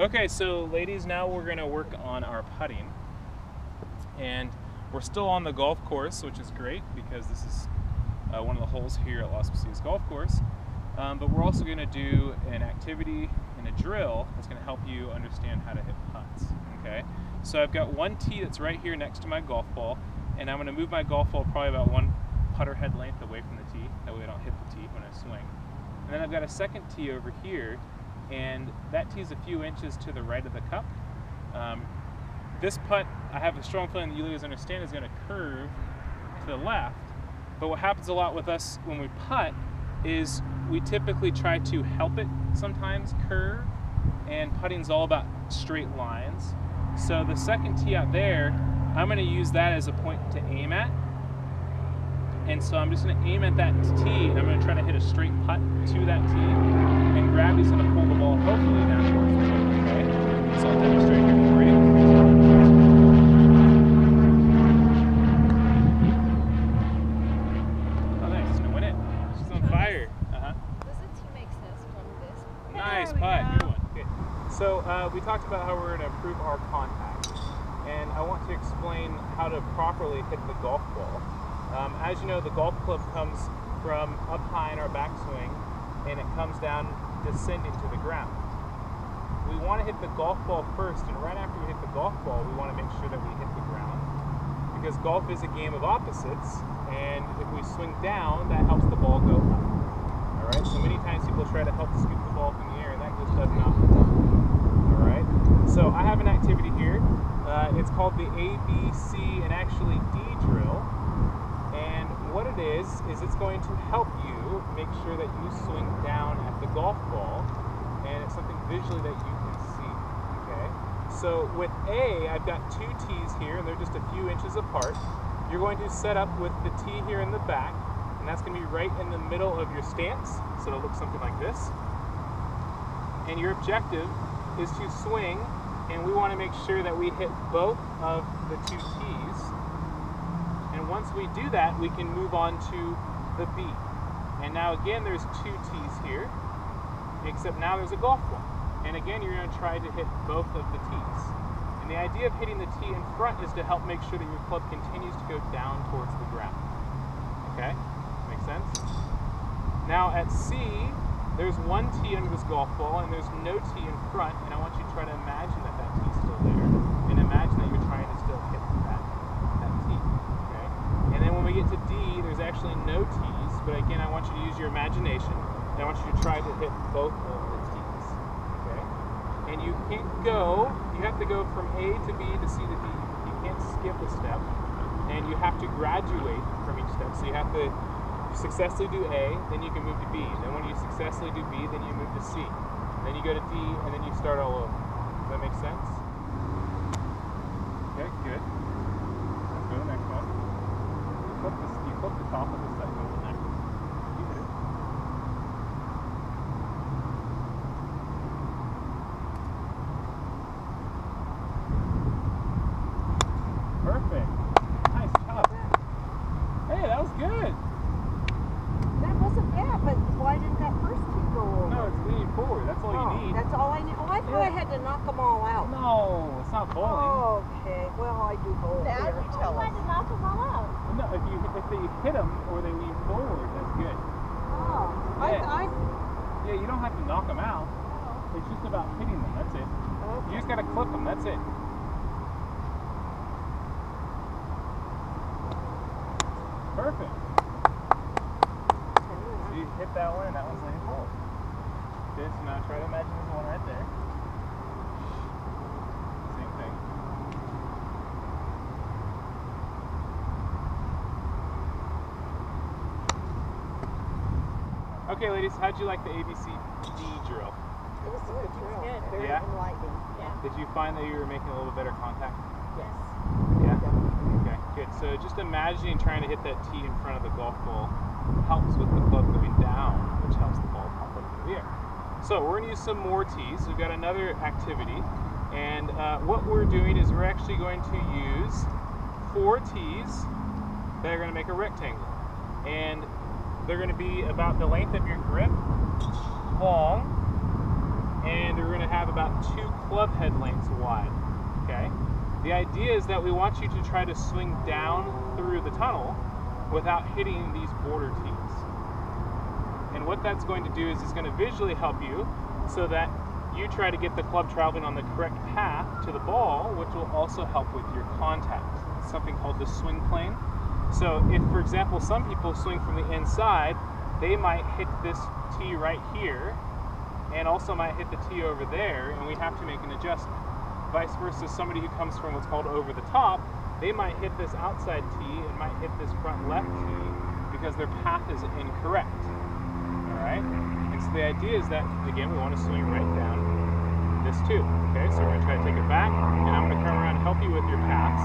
Okay, so ladies, now we're going to work on our putting. And we're still on the golf course, which is great because this is one of the holes here at Las Positas Golf Course. But we're also going to do an activity and a drill that's going to help you understand how to hit putts. Okay, so I've got one tee that's right here next to my golf ball, and I'm going to move my golf ball probably about one putter head length away from the tee. That way I don't hit the tee when I swing. And then I've got a second tee over here, and that tee's a few inches to the right of the cup. This putt, I have a strong feeling that you ladies understand, is going to curve to the left. But what happens a lot with us when we putt is we typically try to help it sometimes curve, and putting's all about straight lines. So the second tee out there, I'm going to use that as a point to aim at. And so I'm just going to aim at that tee, and I'm going to try to hit a straight putt to that tee, and gravity's going to pull the ball hopefully down towards the tee. Okay? So I'll demonstrate here for you. Oh, nice. She's going to win it. She's on fire. Does the tee make sense from this? Nice putt. Good one. Good. So we talked about how we're going to improve our contact, and I want to explain how to properly hit the golf ball. As you know, the golf club comes from up high in our backswing, and it comes down descending to the ground. We want to hit the golf ball first, and right after we hit the golf ball, we want to make sure that we hit the ground. Because golf is a game of opposites, and if we swing down, that helps the ball go up. Alright, so many times people try to help scoop the ball from the air, and that just does not work. Alright, so I have an activity here. It's called the A, B, C, and actually D drill. And what it is it's going to help you make sure that you swing down at the golf ball, and it's something visually that you can see. Okay, so with A, I've got two tees here, and they're just a few inches apart. You're going to set up with the tee here in the back, and that's going to be right in the middle of your stance, so it'll look something like this. And your objective is to swing, and we want to make sure that we hit both of the two tees. And once we do that, we can move on to the B. And now again, there's two tees here, except now there's a golf ball. And again, you're going to try to hit both of the tees. And the idea of hitting the tee in front is to help make sure that your club continues to go down towards the ground. Okay? Make sense? Now at C, there's one tee under this golf ball, and there's no tee in front, and I want you to try to imagine that that tee's still there, and imagine that you're trying to still hit that tee. Okay? And then when we get to D, there's actually no tees, but again, I want you to use your imagination, and I want you to try to hit both of the tees. Okay? And you can't go, you have to go from A to B to C to D. You can't skip a step, and you have to graduate from each step. So you have to successfully do A, then you can move to B. Then when you successfully do B, then you move to C. Then you go to D, and then you start all over. Does that make sense? Okay, good. Let's go to the next one. You flip the top of this side, go to the next. You hit it. Perfect. Nice job. Hey, that was good. That wasn't bad, but why didn't that first tee go over? No, it's leaning forward. That's all you need. That's all I need. Oh, I thought I had to knock them all out. No, it's not bowling. Okay, well, I do bowl. Now here. you tell us. To knock them all out. No, if they hit them or they lean forward, that's good. Oh, Yeah. Yeah, you don't have to knock them out. It's just about hitting them. That's it. You just gotta clip them. That's it. Perfect. So you hit that one, and that one's leaning forward. Okay, so now try to imagine there's one right there. Same thing. Okay, ladies, how'd you like the ABCD drill? It was a good drill. Good. Very Yeah? enlightening. Yeah. Did you find that you were making a little better contact? Yes. Yeah? Okay, good. So just imagining trying to hit that tee in front of the golf ball helps with the club going down, which helps the ball pop up into the air. So we're going to use some more tees. We've got another activity, and what we're doing is we're actually going to use 4 tees that are going to make a rectangle. And they're going to be about the length of your grip, long, and we're going to have about 2 club head lengths wide. Okay? The idea is that we want you to try to swing down through the tunnel without hitting these border tees. And what that's going to do is it's going to visually help you so that you try to get the club traveling on the correct path to the ball, which will also help with your contact. It's something called the swing plane. So if, for example, some people swing from the inside, they might hit this tee right here and also might hit the tee over there, and we have to make an adjustment. Vice versa, somebody who comes from what's called over the top, they might hit this outside tee and might hit this front left tee because their path is incorrect. Alright? And so the idea is that, again, we want to swing right down this too. Okay, so we're going to try to take it back, and I'm going to come around and help you with your paths.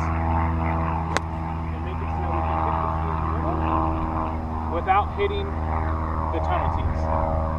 And make it so that we can hit the tee in the middle without hitting the tunnel tees.